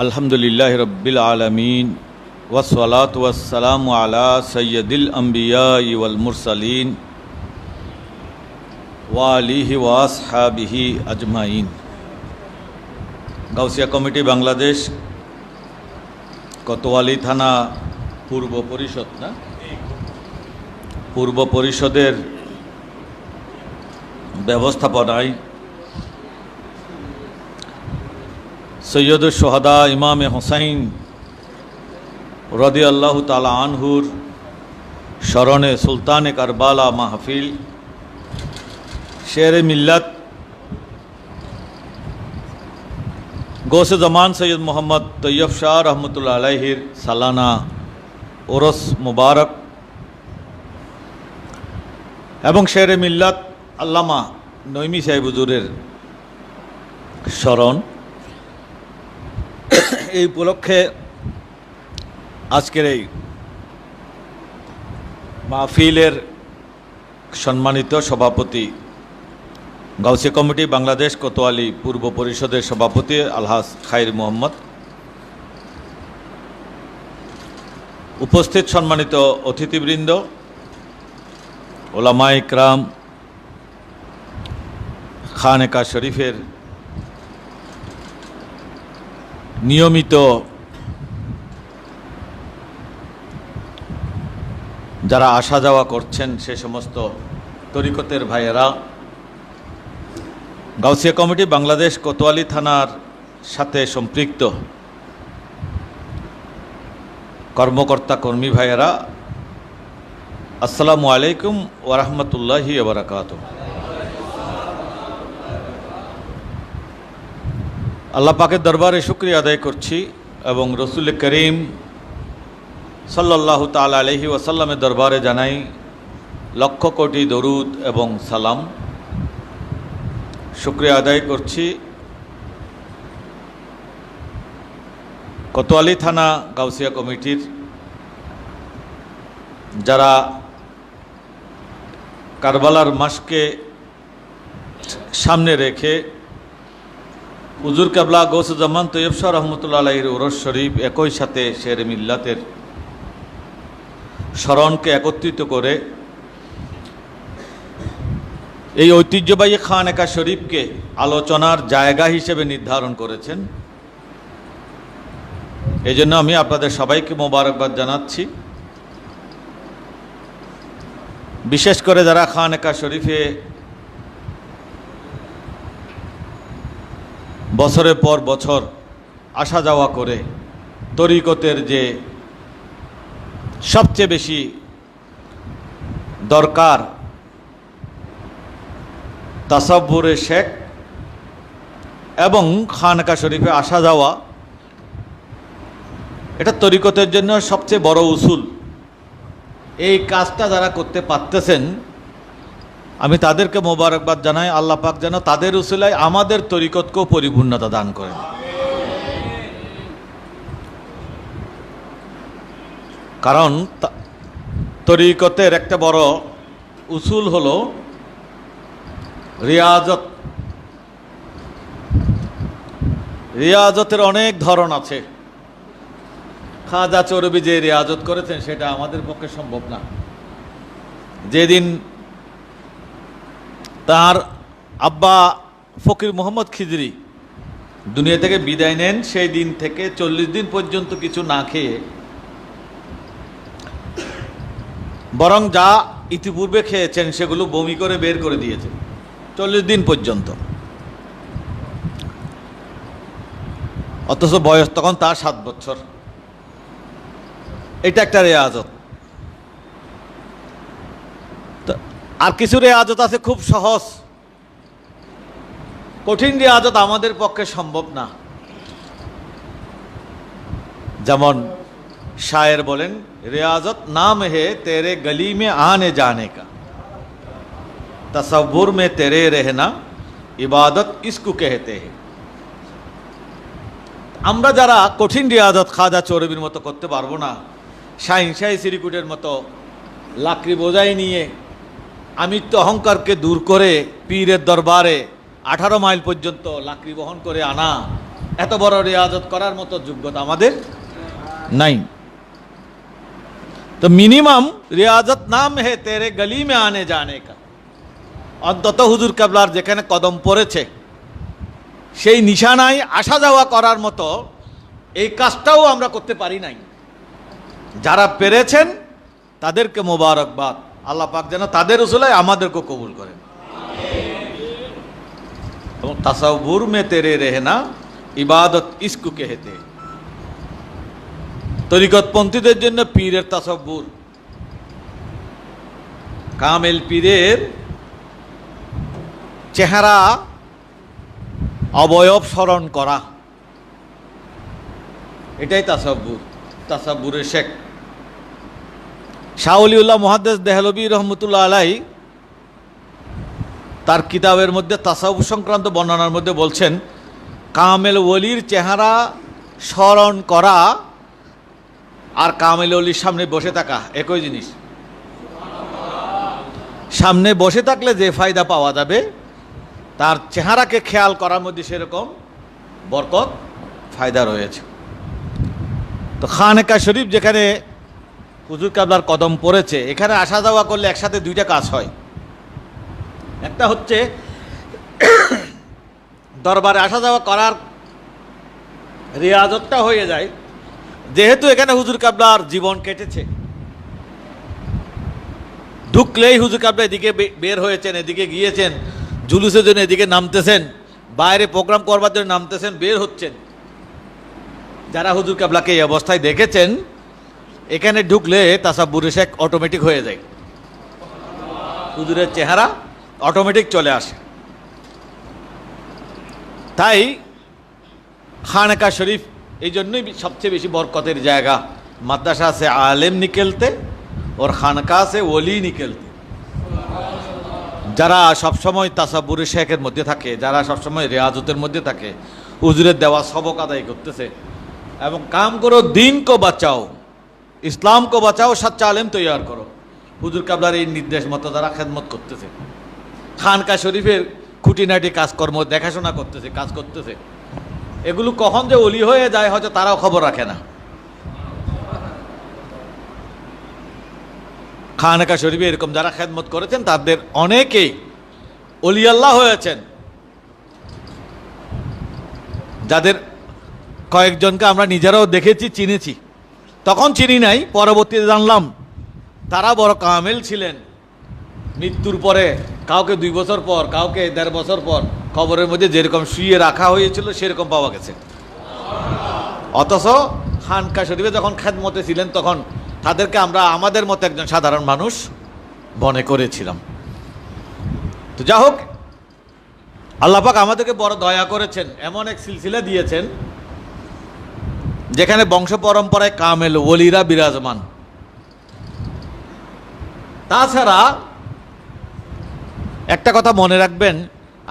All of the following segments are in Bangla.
अल्हम्दुलिल्लाहि रब्बिल आलमीन वस्सलातु वस्सलामु अला सय्यदिल अंबियाइ वल मुरसलीन व आलिहि व असहाबिहि अजमाइन। गाउसिया कमिटी बांग्लादेश कोतवाली थाना पूर्व परिषद ना पूर्व परिषदेर व्यवस्थापनाय सैयदुल शुहदा इमाम हुसैन रदियल्लाहु ताला आनहुर शरणे सुल्तान करबाला महफिल शेर मिल्लत गौसे जमान सैयद मोहम्मद तैयब शाह रहमतुल्लाह अलैहिर सालाना उरस मुबारक एवं शेर मिल्लत अल्लामा नईमी साहेब हुजूरेर शरण এই উপলক্ষে আজকের এই মাহফিলের সম্মানিত সভাপতি গাউসিয়া কমিটি বাংলাদেশ কোতোয়ালি পূর্ব পরিষদের সভাপতি আলহাজ খাইর মোহাম্মদ, উপস্থিত সম্মানিত অতিথিবৃন্দ, ওলামা ইকরাম, খানেকা শরীফের নিয়মিত যারা আসা যাওয়া করছেন সে সমস্ত তরিকতের ভাইয়েরা, গাউসিয়া কমিটি বাংলাদেশ কোতোয়ালি থানার সাথে সম্পৃক্ত কর্মকর্তা কর্মী ভাইয়েরা, আসসালামু আলাইকুম ওয়া রাহমাতুল্লাহি ওয়া বারাকাতুহু। আল্লাহ পাকের দরবারে শুকরিয়া আদায় করছি এবং রসুল করিম সাল্লাল্লাহু তাআলা আলাইহি ওয়াসাল্লামের দরবারে জানাই লক্ষ কোটি দরুদ এবং সালাম। শুকরিয়া আদায় করছি কোতোয়ালি থানা গাউসিয়া কমিটির যারা কারবালার মাসকে সামনে রেখে হুজুর কেবলা গৌসে জামান তৈয়ব শাহ রহমতুল্লাহ আলাইহির উরস শরীফ একই সাথে শের মিল্লাতের স্মরণকে একত্রিত করে এই ঐতিহ্যবাহী খানেকা শরীফকে আলোচনার জায়গা হিসেবে নির্ধারণ করেছেন। এই জন্য আমি আপনাদের সবাইকে মোবারকবাদ জানাচ্ছি। বিশেষ করে যারা খানেকা শরীফে বছরের পর বছর আসা যাওয়া করে তরিকতের যে সবচেয়ে বেশি দরকার তাসাব্বুরে শেখ এবং খানকা শরীফে আসা যাওয়া, এটা তরিকতের জন্য সবচেয়ে বড় উসুল। এই কাজটা যারা করতে পারতেছেন আমি তাদেরকে মোবারকবাদ জানাই। আল্লাহ পাক যেন তাদের উসিলায় আমাদের তরিকতকেও পরিপূর্ণতা দান করেন। কারণ তরিকতের একটা বড় উসুল হলো রিয়াজত। রিয়াজতের অনেক ধরন আছে। খাজা চরবি যে রিয়াজত করেছেন সেটা আমাদের পক্ষে সম্ভব না। যেদিন তার আব্বা ফকির মোহাম্মদ খিজরি দুনিয়া থেকে বিদায় নেন সেই দিন থেকে 40 দিন পর্যন্ত কিছু না খেয়ে, বরং যা ইতিপূর্বে খেয়েছেন সেগুলো বমি করে বের করে দিয়েছেন 40 দিন পর্যন্ত। অথচ বয়স তখন তার 7 বছর। এটা একটা রেয়াজত। আর কিছু রেয়াজত আছে খুব সহজ, কঠিন রেয়াজত আমাদের পক্ষে সম্ভব না। যেমন শায়ের বলেন, রিয়াজত নাম হে তেরে গলি মে আনে জানে কা, তসব্বুর মে তেরে রহনা, ইবাদত ইসকু কেহতে হে। আমরা যারা কঠিন রিয়াজত খাজা চৌরবির মতো করতে পারবো না, শাহিন শাহী সিরিকুটের মতো লাকড়ি বোঝাই নিয়ে আমিত্ব অহংকারকে দূর করে পীরের দরবারে 18 মাইল পর্যন্ত লাকড়ি বহন করে আনা, এত বড় রিয়াজত করার মতো যোগ্যতা আমাদের নাই। তো মিনিমাম রিয়াজত নাম হে তেরে গলি মে আনে জানে কা, অন্তত হুজুর কেবলার যেখানে কদম পড়েছে সেই নিশানায় আসা যাওয়া করার মতো এই কাজটাও আমরা করতে পারি নাই। যারা পেরেছেন তাদেরকে মোবারকবাদ, আল্লাহ পাক যেন তাদের উসিলায় আমাদেরকে কবুল করেন। এবং তাসাউবুর মে তেরে রেহনা ইবাদত ইসকু কেহেতে, তরিকতপন্থীদের জন্য পীরের তাসাব্বুর, কামেল পীরের চেহারা অবয়ব স্মরণ করা, এটাই তাসাব্বুর, তাসাব্বুরের শেখ। শাহ ওলিউল্লাহ মুহাদ্দিস দেহলভী রহমতুল্লাহ আলাই তার কিতাবের মধ্যে তাসাউফ সংক্রান্ত বর্ণনার মধ্যে বলছেন, কামেল ওলির চেহারা স্মরণ করা আর কামেল ওলির সামনে বসে থাকা একই জিনিস। সামনে বসে থাকলে যে ফায়দা পাওয়া যাবে, তার চেহারাকে খেয়াল করার মধ্যে সেরকম বরকত ফায়দা রয়েছে। তো খানেকা শরীফ যেখানে হুজুর কাবলার কদম পড়েছে, এখানে আসা যাওয়া করলে একসাথে দুইটা কাজ হয়। একটা হচ্ছে দরবারে আসা যাওয়া করার রিয়াজতটা হয়ে যায়, যেহেতু এখানে হুজুর কাবলার জীবন কেটেছে। ঢুকলেই হুজুর কাবলা এদিকে বের হয়েছেন, এদিকে গিয়েছেন, জুলুসের জন্য এদিকে নামতেছেন, বাইরে প্রোগ্রাম করবার জন্য নামতেছেন, বের হচ্ছেন। যারা হুজুর কাবলাকে এই অবস্থায় দেখেছেন, এখানে ঢুকলে তাসাব্বুরে শেখ অটোমেটিক হয়ে যায়, হুজুরের চেহারা অটোমেটিক চলে আসে। তাই খানকা শরীফ এই জন্যই সবচেয়ে বেশি বরকতের জায়গা। মাদ্রাসা সে আলেম নিকেলতে ওর খানকা সে ওলি নিকেলতে। যারা সবসময় তাসাব্বুরে শেখের মধ্যে থাকে, যারা সবসময় রিয়াজতের মধ্যে থাকে, হুজুরের দেওয়া সবক আদায় করতেছে এবং কাম করো দিন কো বাঁচাও, ইসলাম কো বাঁচাও, সাচ্চা আলেম তৈয়ার করো, হুজুর কাবলার এই নির্দেশ মতো যারা খেদমত করতেছে, খানকা শরীফের খুঁটিনাটি কাজকর্ম দেখাশোনা করতেছে, কাজ করতেছে, এগুলো কখন যে অলি হয়ে যায় হয়তো তারাও খবর রাখে না। খানকা শরীফে এরকম যারা খেদমত করেছেন তাদের অনেকেই অলি আল্লাহ হয়েছেন, যাদের কয়েকজনকে আমরা নিজেরাও দেখেছি, চিনেছি। তখন চিনি নাই, পরবর্তীতে জানলাম তারা বড় কামেল ছিলেন। মৃত্যুর পরে কাউকে 2 বছর পর, কাউকে 1.5 বছর পর কবরের মধ্যে যেরকম শুয়ে রাখা হয়েছিল সেরকম পাওয়া গেছে। অথচ খানকা শরীফে যখন খেদমতে ছিলেন তখন তাদেরকে আমরা আমাদের মতো একজন সাধারণ মানুষ মনে করেছিলাম। তো যা হোক, আল্লাহ পাক আমাদেরকে বড় দয়া করেছেন, এমন এক সিলসিলা দিয়েছেন যেখানে বংশ পরম্পরায় কামেল ওলিরা বিরাজমান। তাছাড়া একটা কথা মনে রাখবেন,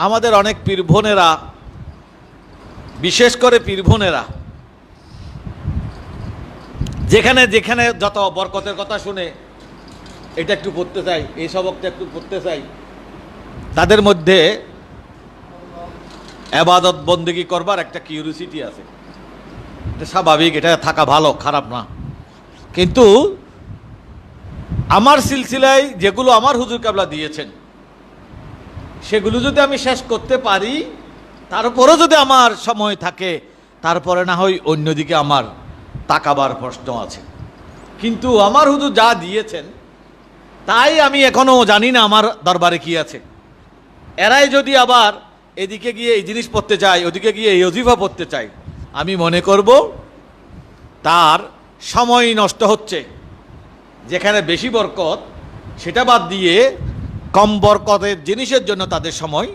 আমাদের অনেক পীর বোনেরা, বিশেষ করে পীর বোনেরা যেখানে যেখানে যত বরকতের কথা শুনে এটা একটু পড়তে চাই, এই সবকটা একটু পড়তে চাই, তাদের মধ্যে ইবাদত বন্দেগী করবার একটা কিউরিসিটি আছে। এটা স্বাভাবিক, এটা থাকা ভালো, খারাপ না। কিন্তু আমার সিলসিলায় যেগুলো আমার হুজুর কাবলা দিয়েছেন সেগুলো যদি আমি শেষ করতে পারি, তারপরেও যদি আমার সময় থাকে, তারপরে না হয় অন্যদিকে আমার তাকাবার প্রশ্ন আছে। কিন্তু আমার হুজুর যা দিয়েছেন তাই আমি এখনো জানি না আমার দরবারে কি আছে। এরাই যদি আবার এদিকে গিয়ে এই জিনিস পড়তে চাই, ওদিকে গিয়ে এই ওজিফা পড়তে চাই, আমি মনে করব তার সময় নষ্ট হচ্ছে। যেখানে বেশি বরকত সেটা বাদ দিয়ে কম বরকতের জিনিসের জন্য তাদের সময়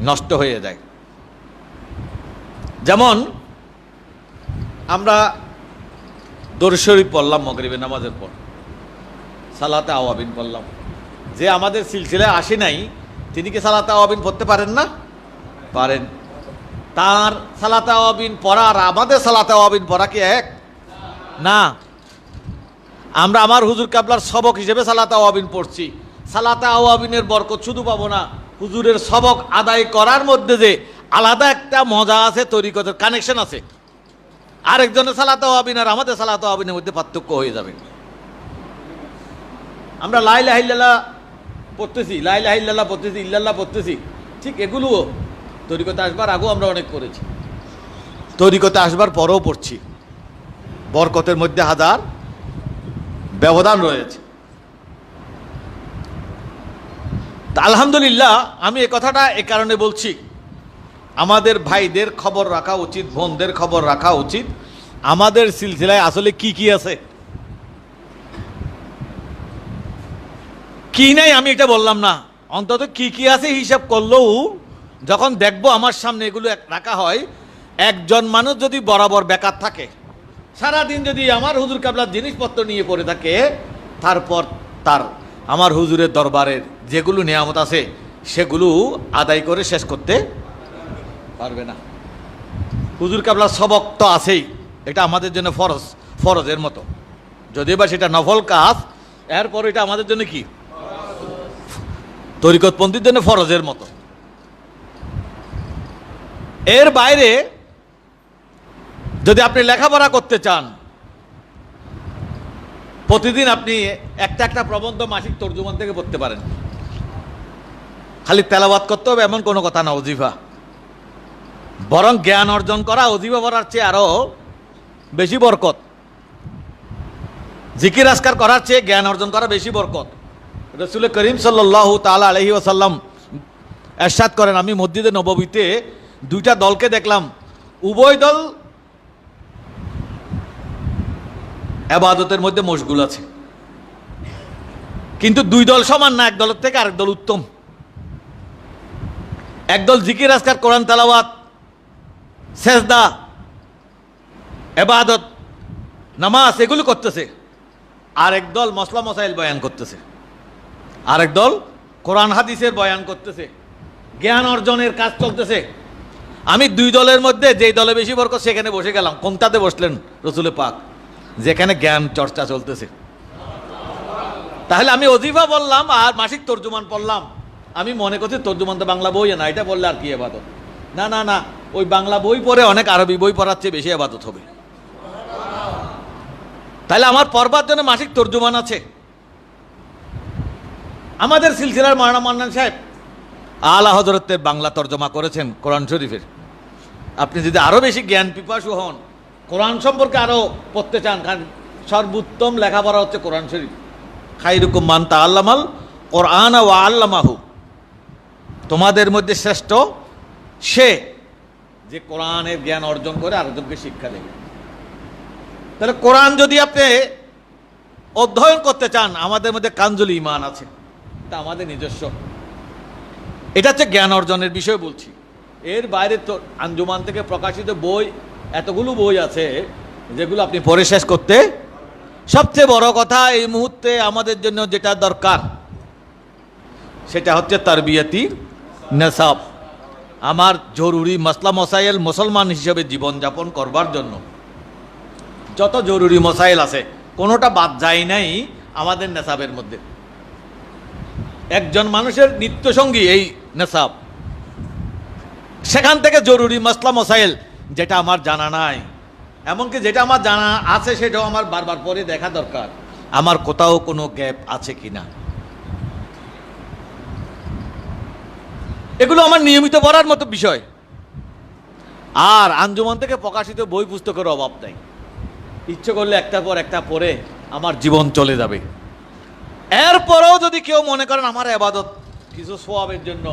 নষ্ট হয়ে যায়। যেমন আমরা দরুদ শরীফ পড়লাম মাগরিবের নামাজের পর, সালাতে আওয়াবিন পড়লাম। যে আমাদের সিলসিলায় আসে নাই তিনি কি সালাতে আওয়াবিন পড়তে পারেন না? পারেন। তার সালাতে আওয়াবিন পড়া আর আমাদের সালাতে আওয়াবিন পড়া কি এক? না। আমরা আমার হুজুর কাবলার সবক হিসেবে সালাতে আওয়াবিন পড়ছি। সালাতে আওয়াবিনের বরকত শুধু পাবো না, হুজুরের সবক আদায় করার মধ্যে যে আলাদা একটা মজা আছে, তরিকতের কানেকশন আছে। আরেকজনের সালাত আওয়াবিন আর আমাদের সালাত আওয়াবিনের মধ্যে পার্থক্য হয়ে যাবে। আমরা লা ইলাহা ইল্লাল্লাহ পড়তেছি, লা ইলাহা ইল্লাল্লাহ পড়তেছি, ইল্লাল্লাহ পড়তেছি, ঠিক এগুলোও তরিকতে আসবার আগেও আমরা অনেক করেছি, তরিকতে আসবার পরেও পড়ছি। বরকতের মধ্যে হাজার ব্যবধান রয়েছে। তা আলহামদুলিল্লাহ, আমি এ কথাটা এ কারণে বলছি, আমাদের ভাইদের খবর রাখা উচিত, বোনদের খবর রাখা উচিত, আমাদের সিলসিলায় আসলে কি কি আছে, কি নাই আমি এটা বললাম না, অন্তত কি কি আছে হিসাব করলেও যখন দেখবো আমার সামনে এগুলো রাখা হয়, একজন মানুষ যদি বরাবর বেকার থাকে, সারাদিন যদি আমার হুজুর কাবলার জিনিসপত্র নিয়ে পড়ে থাকে, তারপর তার আমার হুজুরের দরবারের যেগুলো নিয়ামত আছে সেগুলো আদায় করে শেষ করতে পারবে না। হুজুর কাবলার সবক তো আছেই, এটা আমাদের জন্য ফরজের মতো, যদিও বা সেটা নফল কাজ, এরপর এটা আমাদের জন্য কি তরিকতপন্থীর জন্য ফরজের মতো। এর বাইরে যদি আপনি লেখাপড়া করতে চান, প্রতিদিন আপনি একটা একটা প্রবন্ধ মাসিক তর্জুমান থেকে পড়তে পারেন। খালি তেলাওয়াত করতে হবে এমন কোনো কথা না ওজিফা, বরং জ্ঞান অর্জন করা ওজিফা পড়ার চেয়ে আরো বেশি বরকত, জিকির আজকার করার চেয়ে জ্ঞান অর্জন করা বেশি বরকত। রাসূল করিম সাল্লাল্লাহু তাআলা আলাইহি ওয়াসাল্লাম ইরশাদ করেন, আমি মসজিদে নববীতে দুইটা দলকে দেখলাম, উভয় দল ইবাদতের মধ্যে মশগুল আছে, কিন্তু দুই দল সমান না, এক দলের থেকে আরেক দল উত্তম। একদল জিকির আজকার, কোরআন তেলাওয়াত, সেজদা, ইবাদত, নামাজ এগুলো করতেছে, আরেক দল মসলা মসাইল বয়ান করতেছে, আরেক দল কোরআন হাদিসের বয়ান করতেছে, জ্ঞান অর্জনের কাজ চলতেছে। আমি দুই দলের মধ্যে যেই দলে বেশি বরকত সেখানে বসে গেলাম। কোনটাতে বসলেন রসুল পাক? যেখানে জ্ঞান চর্চা চলতেছে। তাহলে আমি ওজিফা বললাম আর মাসিক তর্জুমান পড়লাম, আমি মনে করছি তর্জুমান তো বাংলা বই না, এটা বললে আর কি ইবাদত? না না না, ওই বাংলা বই পড়ে অনেক আরবি বই পড়ার চেয়ে বেশি ইবাদত হবে। তাহলে আমার পড়বার জন্য মাসিক তর্জুমান আছে। আমাদের সিলসিলার মাওলানা মান্নান সাহেব আলা হযরতের বাংলা তর্জমা করেছেন কোরআন শরীফের। আপনি যদি আরো বেশি জ্ঞান পিপাসু হন, কোরআন সম্পর্কে আরো পড়তে চান, কারণ সর্বোত্তম লেখাপড়া হচ্ছে কোরআন শরীফ। খায়রুকুম মান তাআল্লামাল কোরআন ওয়া আল্লামাহু, তোমাদের মধ্যে শ্রেষ্ঠ সে যে কোরআনের জ্ঞান অর্জন করে আরেকজনকে শিক্ষা দেবে। তাহলে কোরআন যদি আপনি অধ্যয়ন করতে চান, আমাদের মধ্যে কানজুল ঈমান আছে, এটা আমাদের নিজস্ব, এটা হচ্ছে জ্ঞান অর্জনের বিষয় বলছি। এর বাইরে তো আঞ্জুমান থেকে প্রকাশিত বই, এতগুলো বই আছে যেগুলো আপনি পড়ে শেষ করতে। সবচেয়ে বড় কথা এই মুহূর্তে আমাদের জন্য যেটা দরকার সেটা হচ্ছে তারবিয়াতি নেসাব। আমার জরুরি মাসলা মসাইল মুসলমান হিসেবে জীবনযাপন করবার জন্য যত জরুরি মসাইল আছে কোনোটা বাদ যায় নাই আমাদের নেসাবের মধ্যে। একজন মানুষের নিত্যসঙ্গী এই নেসাব, সেখান থেকে জরুরি মাসলা মসাইল যেটা আমার জানা নাই, এমনকি যেটা আমার জানা আছে সেটাও আমার বারবার পরে দেখা দরকার, আমার কোথাও কোনো গ্যাপ আছে কিনা। এগুলো আমার নিয়মিত পড়ার মতো বিষয়। আর আঞ্জুমান থেকে প্রকাশিত বই পুস্তকের অভাব নাই, ইচ্ছে করলে একটার পর একটা পড়ে আমার জীবন চলে যাবে। এরপরেও যদি কেউ মনে করেন আমার ইবাদত কিছু সওয়াবের জন্য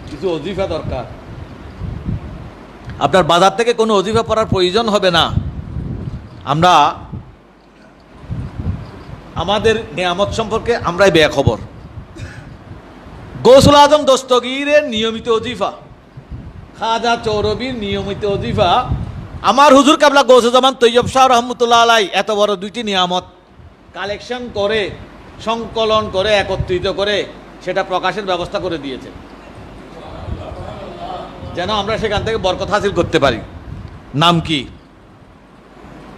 কিছু ওজিফা দরকার, আপনার বাজার থেকে কোনো ওজিফা পড়ার প্রয়োজন হবে না। আমরা আমাদের নিয়ামত সম্পর্কে আমরাই বেখবর। গৌসুল আজম দস্তগীরের নিয়মিত ওজিফা, খাজা চৌরবির নিয়মিত ওজিফা, আমার হুজুর কাবলা গৌসুজ্জামান তৈয়ব শাহ রহমতুল্লাহ আলাই এত বড় দুইটি নিয়ামত কালেকশন করে, সংকলন করে, একত্রিত করে সেটা প্রকাশের ব্যবস্থা করে দিয়েছে, যেন আমরা সেখান থেকে বরকত হাসিল করতে পারি। নাম কি?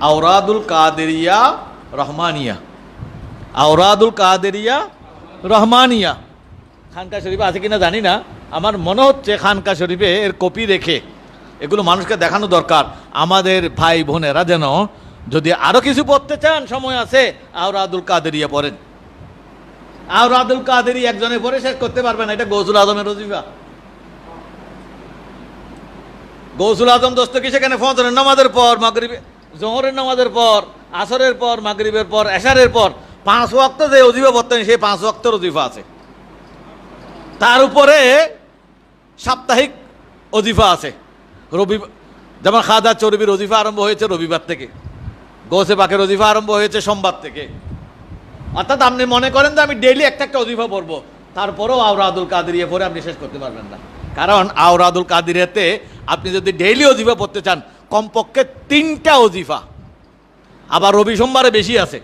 আওরাদুল কাদেরিয়া রহমানিয়া। আওরাদুল কাদেরিয়া রহমানিয়া খানকা শরীফ আছে কিনা জানি না, আমার মনে হচ্ছে খানকা শরীফে এর কপি রেখে এগুলো মানুষকে দেখানো দরকার। আমাদের ভাই বোনেরা যেন যদি আরও কিছু পড়তে চান, সময় আছে, আওরাদুল কাদেরিয়া পড়েন। আওরাদুল কাদেরি একজনে পড়ে শেষ করতে পারবে না, এটা গৌসুল আজমের ওজিফা। গৌসুল আজম দোস্ত কি সেখানে ফজরের নামাজের পর, মাগরিবে জোহরের নামাজের পর, আসরের পর, মাগরিবের পর, এশারের পর 5 ওয়াক্ত যে ওজিফা পড়তেন সেই 5 ওয়াক্তের ওজিফা আছে। তার উপরে সাপ্তাহিক ওজিফা আছে। যেমন খাজা চরবির ওজিফা আরম্ভ হয়েছে রবিবার থেকে, গৌসে পাকের ওজিফা আরম্ভ হয়েছে সোমবার থেকে। অর্থাৎ আপনি মনে করেন যে আমি ডেইলি একটা ওজিফা পড়বো, তারপরেও আওরাদুল কাদেরিয়া পড়ে আপনি শেষ করতে পারবেন না। কারণ আওরাদুল কাদেরিয়াতে আপনি যদি ডেইলি ওজিফা পড়তে চান, কমপক্ষে 3টা ওজিফা, আবার রবি সোমবারে বেশি আছে।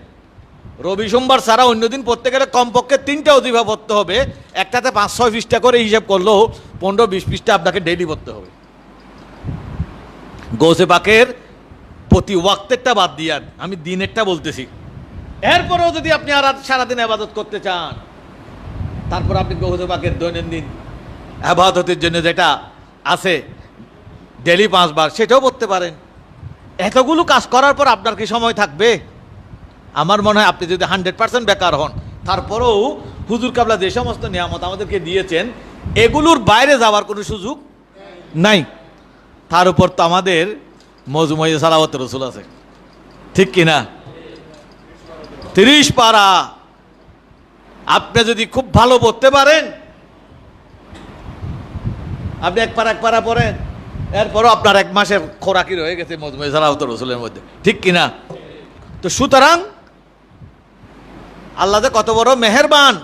রবি সোমবার ছাড়া অন্যদিন পড়তে গেলে কমপক্ষে 3টা ওজিফা পড়তে হবে। একটাতে 5-6 পৃষ্ঠা করে হিসাব করলেও 15-20 পৃষ্ঠা আপনাকে ডেইলি পড়তে হবে। গৌসে পাকের প্রতি ওয়াক্তেরটা বাদ দিয়ে আমি দিনেরটা বলতেছি। এরপরেও যদি আপনি আর সারাদিন আবাদত করতে চান, তারপর আপনি গৌসে পাকের দৈনন্দিন আবাদতের জন্য যেটা আছে ডেলি 5 বার, সেটাও পড়তে পারেন। এতগুলো কাজ করার পর আপনার কি সময় থাকবে? আমার মনে হয় আপনি যদি 100% বেকার হন, তারপরেও হুজুর কাবলা যে সমস্ত নিয়ামত আমাদেরকে দিয়েছেন, এগুলোর বাইরে যাওয়ার কোনো সুযোগ নাই। তার উপর তো আমাদের মজমুয়ে সালাওয়াত রসুল আছে, ঠিক কিনা? 30 পারা আপনি যদি খুব ভালো পড়তে পারেন, আপনি এক পারা পড়েন, এরপরও আপনার 1 মাসের খোরাকি রয়ে গেছে মজমুয়ে সালাওয়াত রসুলের মধ্যে, ঠিক কিনা? তো সুতরাং আল্লাহ যে কত বড় মেহেরবান,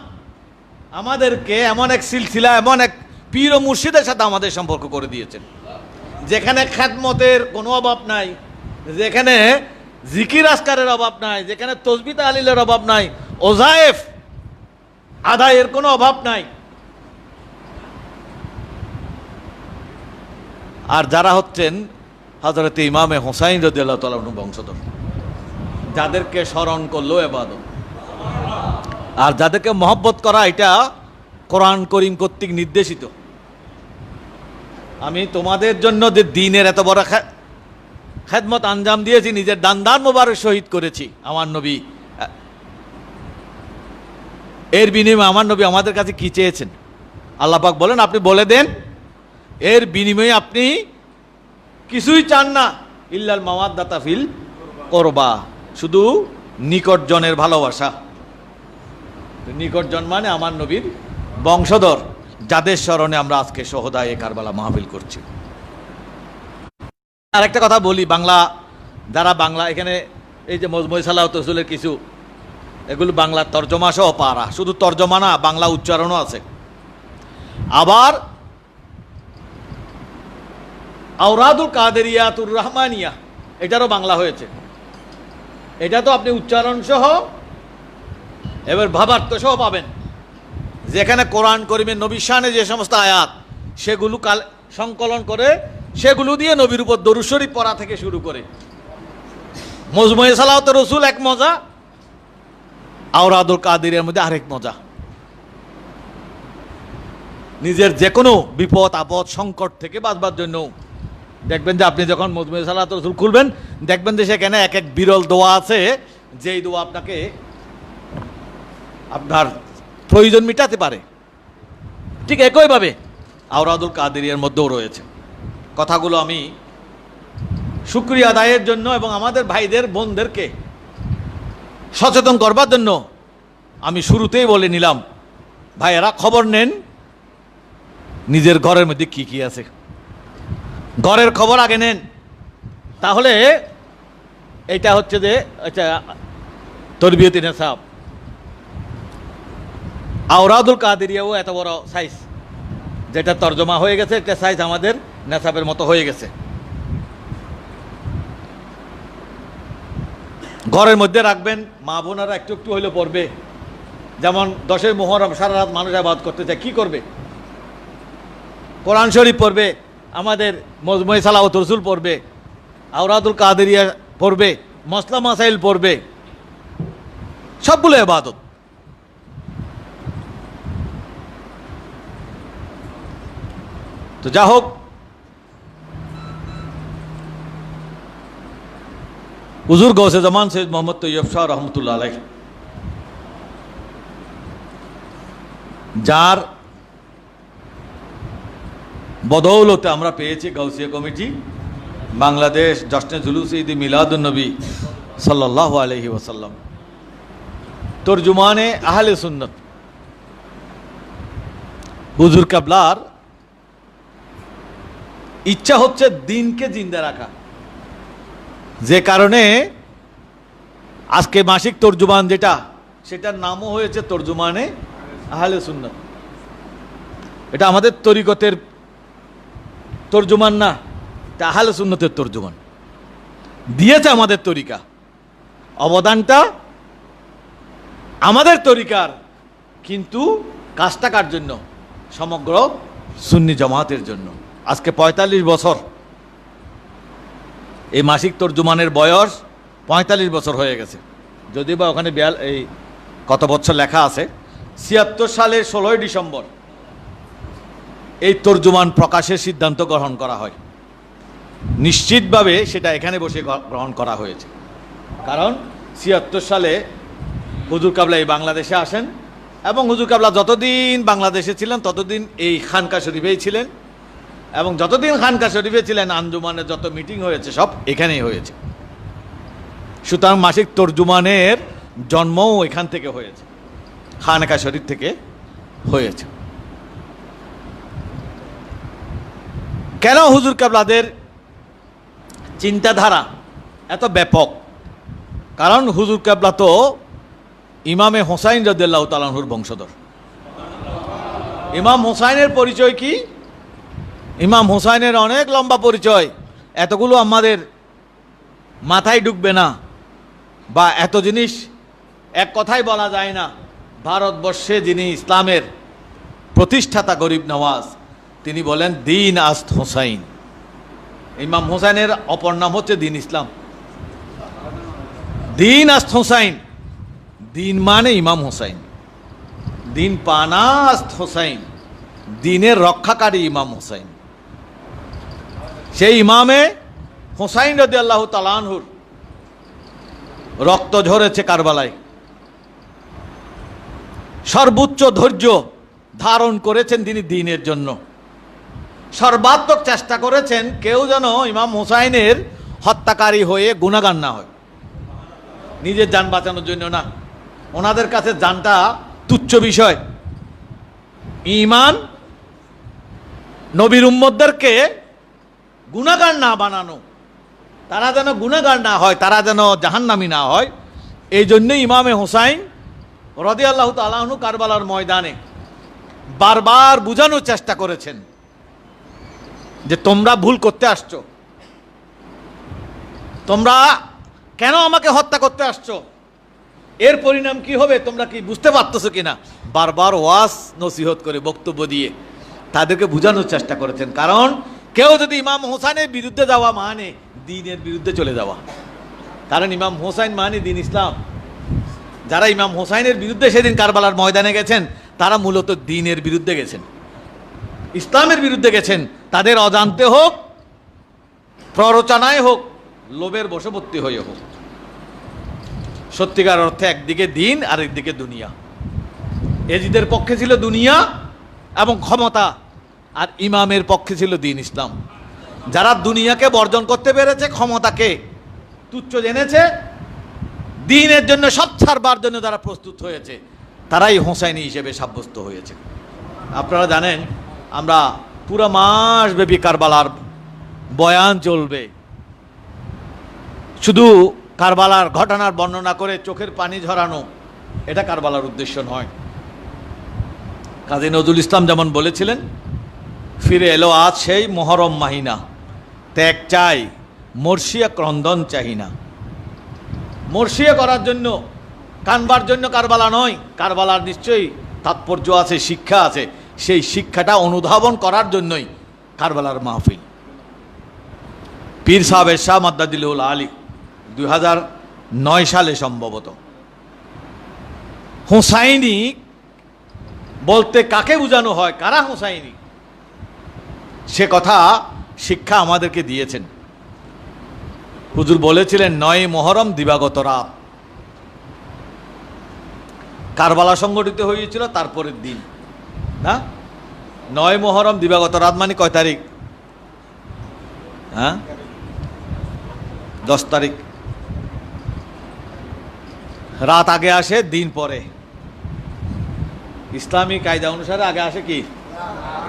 আমাদেরকে এমন এক সিলসিলা, এমন এক পীর ও মুর্শিদের সাথে আমাদের সম্পর্ক করে দিয়েছেন, যেখানে খেদমতের কোনো অভাব নাই, যেখানে জিকির আসকারের অভাব নাই, যেখানে তসবিহ তাহলিলের অভাব নাই, ওজায়েফ আদায়ের কোনো অভাব নাই। আর যারা হচ্ছেন হযরত ইমামে হুসাইন রাদিয়াল্লাহু তাআলা আনহু বংশধর, যাদেরকে স্মরণ করলেও ইবাদত, আর যাদেরকে মহব্বত করা এটা কোরআন করিম কর্তৃক নির্দেশিত। আমি তোমাদের জন্য যে দ্বীনের এত বড় খেদমত আঞ্জাম দিয়েছি, নিজের দান মোবারক শহীদ করেছি আমার নবী, এর বিনিময়ে আমার নবী আমাদের কাছে কি চেয়েছেন? আল্লাহ পাক বলেন, আপনি বলে দেন এর বিনিময়ে আপনি কিছুই চান না, ইল্লাল মাওয়াদ্দাতা ফিল কুরবা, শুধু নিকটজনের ভালোবাসা। নিকটজন মানে আমার নবীর বংশধর, যাদের স্মরণে আমরা আজকে সোহদায়ে কারবালা মাহফিল করছি। আরেকটা কথা বলি, যারা বাংলা এখানে এই যে মজমুয়ে সালাওয়াত রসুলের কিছু এগুলো বাংলা তর্জমা সহ পারা, শুধু তর্জমা না, বাংলা উচ্চারণও আছে। আবার আওরাদুল কাদেরিয়াতুর রহমানিয়া, এটারও বাংলা হয়েছে। এটা তো আপনি উচ্চারণ সহ এবার ভাবার্থ সহ পাবেন, যেখানে কোরআন করিমের নবীর শানে যে সমস্ত আয়াত, সেগুলো সংকলন করে সেগুলো দিয়ে নবীর উপর দরুদ শরীফ পড়া থেকে শুরু করে মজমুয়ে সালাওয়াত রসুল এক মজা, আওরাদুল কাদেরিয়ার মধ্যে আরেক মজা। নিজের যে কোনো বিপদ আপদ সংকট থেকে বাঁচবার জন্য দেখবেন যে আপনি যখন মজমুয়ে সালাওয়াত রসুল খুলবেন, দেখবেন যে সেখানে এক এক বিরল দোয়া আছে, যেই দোয়া আপনাকে আপনার প্রয়োজন মিটাতে পারে। ঠিক একইভাবে আওরাদুল কাদেরিয়ার মধ্যেও রয়েছে। কথাগুলো আমি শুকরিয়া আদায়ের জন্য এবং আমাদের ভাইদের বোনদেরকে সচেতন করবার জন্য আমি শুরুতেই বলে নিলাম, ভাইয়েরা খবর নেন নিজের ঘরের মধ্যে কি কি আছে, ঘরের খবর আগে নেন। তাহলে এটা হচ্ছে যে তরবিয়তে নেশাব, আওরাদুল কাদেরিয়াও এত বড় সাইজ, যেটা তর্জমা হয়ে গেছে, একটা সাইজ আমাদের নেশাবের মতো হয়ে গেছে। ঘরের মধ্যে রাখবেন, মা বোনেরা একটু একটু হইলে পড়বে। যেমন 10ই মুহররম সারা রাত মানুষ ইবাদত করতে চায়, কি করবে? কোরআন শরীফ পড়বে, আমাদের মজমুয়ে সালাওয়াত রসুল পড়বে, আওরাদুল কাদেরিয়া পড়বে, মসলা মাসাইল পড়বে, সবগুলো ইবাদত। তো যা হোক, হুজুর গৌসে জামান সৈয়দ মোহাম্মদ তৈয়ব শাহ রহমতুল্লাহ আলাইহ, যার বদৌলতে আমরা পেয়েছি গাউসিয়া কমিটি বাংলাদেশ জশ্নে জুলুস ঈদ মিলাদুন নবী সাল্লাল্লাহু আলাইহি ওয়াসাল্লাম, তরজুমানে আহলে সুন্নত। হুজুর কাবলার ইচ্ছা হচ্ছে দিনকে জিন্দা রাখা, যে কারণে আজকে মাসিক তর্জুমান যেটা, সেটার নামও হয়েছে তর্জুমানে আহলে সুন্নাত। এটা আমাদের তরিকতের তর্জুমান না, এটা আহলে সুন্নতের তর্জুমান। দিয়েছে আমাদের তরিকা, অবদানটা আমাদের তরিকার, কিন্তু কাজটা কার জন্য? সমগ্র সুন্নি জামাতের জন্য। আজকে ৪৫ বছর, এই মাসিক তর্জুমানের বয়স ৪৫ বছর হয়ে গেছে। যদি বা ওখানে এই কত বছর লেখা আছে, ৭৬ সালের ১৬ই ডিসেম্বর এই তর্জুমান প্রকাশের সিদ্ধান্ত গ্রহণ করা হয়। নিশ্চিতভাবে সেটা এখানে বসে গ্রহণ করা হয়েছে, কারণ ৭৬ সালে হুজুর কাবলা এই বাংলাদেশে আসেন, এবং হুজুর কাবলা যতদিন বাংলাদেশে ছিলেন ততদিন এই খানকা শরীফেই ছিলেন, এবং যতদিন খানকা শরীফে ছিলেন আঞ্জুমানের যত মিটিং হয়েছে সব এখানেই হয়েছে। সুতরাং মাসিক তর্জুমানের জন্মও এখান থেকে হয়েছে, খানকা শরীফ থেকে হয়েছে। কেন হুজুর কাবলাদের চিন্তাধারা এত ব্যাপক? কারণ হুজুর কাবলা তো ইমামে হোসাইন রাদিয়াল্লাহু তাআলা আনহুর বংশধর। ইমাম হোসাইনের পরিচয় কি? ইমাম হোসাইনের অনেক লম্বা পরিচয়, এতগুলো আমাদের মাথায় ঢুকবে না, বা এত জিনিস এক কথায় বলা যায় না। ভারতবর্ষে যিনি ইসলামের প্রতিষ্ঠাতা গরিব নওয়াজ, তিনি বলেন দিন আস্ত হোসাইন। ইমাম হোসাইনের অপর নাম হচ্ছে দিন ইসলাম। দিন আস্ত হোসাইন, দিন মানে ইমাম হোসাইন, দিন পানা আস্ত হোসাইন, দিনের রক্ষাকারী ইমাম হোসাইন। সেই ইমামে হোসাইন রাদিয়াল্লাহু তাআলা আনহুর রক্ত ঝরেছে কারবালায়। সর্বোচ্চ ধৈর্য ধারণ করেছেন তিনি দিনের জন্য, সর্বাত্মক চেষ্টা করেছেন কেউ যেন ইমাম হোসাইনের হত্যাকারী হয়ে গুনাহগার না হয়। নিজের জান বাঁচানোর জন্য না, ওনাদের কাছে জানটা তুচ্ছ বিষয়। ঈমান নবীর উম্মতদেরকে গুনাহগার না বানানো, তারা যেন গুনাহগার না হয়, তারা যেন জাহান্নামী না হয়, এই জন্যই ইমামে হোসাইন রাদিয়াল্লাহু তাআলা আনহু কারবালার ময়দানে বারবার বোঝানোর চেষ্টা করেছেন যে তোমরা ভুল করতে আসছো, তোমরা কেন আমাকে হত্যা করতে আসছো, এর পরিণাম কি হবে তোমরা কি বুঝতে পারতেছো কিনা। বারবার ওয়াজ নসিহত করে বক্তব্য দিয়ে তাদেরকে বোঝানোর চেষ্টা করেছেন। কারণ কেউ যদি ইমাম হোসাইনের বিরুদ্ধে যাওয়া মানে দ্বীনের বিরুদ্ধে চলে যাওয়া, কারণ ইমাম হোসাইন মানে দ্বীন ইসলাম। যারা ইমাম হোসাইনের বিরুদ্ধে সেদিন কারবালার ময়দানে গেছেন, তারা মূলত দ্বীনের বিরুদ্ধে গেছেন, ইসলামের বিরুদ্ধে গেছেন। তাদের অজান্তে হোক, প্ররোচনায় হোক, লোভের বশবর্তী হয়ে হোক। সত্যিকার অর্থে একদিকে দ্বীন আর একদিকে দুনিয়া। এজিদের পক্ষে ছিল দুনিয়া এবং ক্ষমতা, আর ইমামের পক্ষে ছিল দ্বীন ইসলাম। যারা দুনিয়াকে বর্জন করতে পেরেছে, ক্ষমতাকে তুচ্ছ জেনেছে, দ্বীনের জন্য সব ছাড়বার জন্য যারা প্রস্তুত হয়েছে, তারাই হোসাইনি হিসেবে সাব্যস্ত হয়েছে। আপনারা জানেন, আমরা পুরো মাসব্যাপী কারবালার বয়ান চলবে। শুধু কারবালার ঘটনার বর্ণনা করে চোখের পানি ঝরানো, এটা কারবালার উদ্দেশ্য নয়। কাজী নজরুল ইসলাম যেমন বলেছিলেন, ফিরে এলো আজ সেই মহরম মাহিনা, ত্যাগ চাই মর্শিয়া ক্রন্দন চাহি না। মর্শিয়া করার জন্য, কানবার জন্য কারবালা নয়। কারবালার নিশ্চয়ই তাৎপর্য আছে, শিক্ষা আছে। সেই শিক্ষাটা অনুধাবন করার জন্যই কারবালার মাহফিল। পীর সাহেব শাহ মাদ্দাদিলুল আলী 2009 সালে সম্ভবত হোসাইনি বলতে কাকে বোঝানো হয়, কারা হোসাইনি, সে কথা শিক্ষা আমাদেরকে দিয়েছেন। হুজুর বলেছিলেন 9 মুহররম দিবাগত রাত কারবালা সংগঠিত হয়েছিল তারপরের দিন না। 9 মুহররম দিবাগত রাত মানে কয় তারিখ? হ্যাঁ, 10 তারিখ। রাত আগে আসে, দিন পরে। ইসলামী কায়দা অনুসারে আগে আসে কি?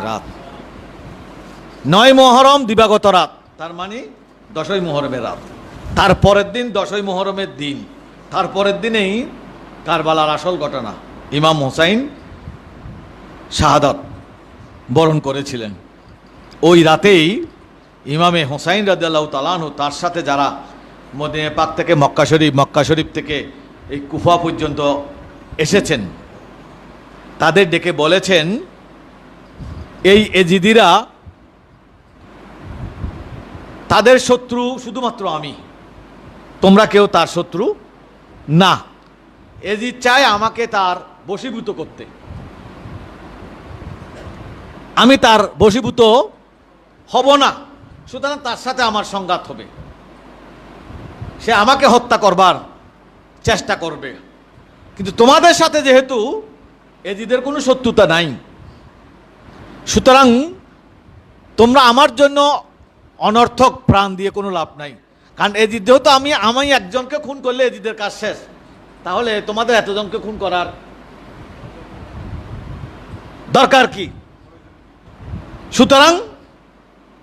রাত। 9 মুহররম দিবাগত রাত, তার মানে 10ই মুহররমের রাত। তারপরের দিন 10ই মুহররমের দিন, তারপরের দিনেই কারবালার আসল ঘটনা, ইমাম হুসাইন শাহাদাত বরণ করেছিলেন। ওই রাতেই ইমামে হুসাইন রাদিয়াল্লাহু তাআলা আনহু তার সাথে যারা মদিনা পাক থেকে মক্কা শরীফ থেকে এই কুফা পর্যন্ত এসেছেন, তাদের ডেকে বলেছেন, এই এজিদিরা তাদের শত্রু শুধুমাত্র আমি, তোমরা কেউ তার শত্রু না। এজিদ চায় আমাকে তার বশীভূত করতে, আমি তার বশীভূত হব না, সুতরাং তার সাথে আমার সংঘাত হবে, সে আমাকে হত্যা করবার চেষ্টা করবে। কিন্তু তোমাদের সাথে যেহেতু এজিদের কোনো শত্রুতা নাই, সুতরাং তোমরা আমার জন্য অনর্থক প্রাণ দিয়ে কোনো লাভ নাই। কারণ এজিদ যেহেতু আমি একজনকে খুন করলে এজিদের কাজ শেষ, তাহলে তোমাদের এতজনকে খুন করার দরকার কি? সুতরাং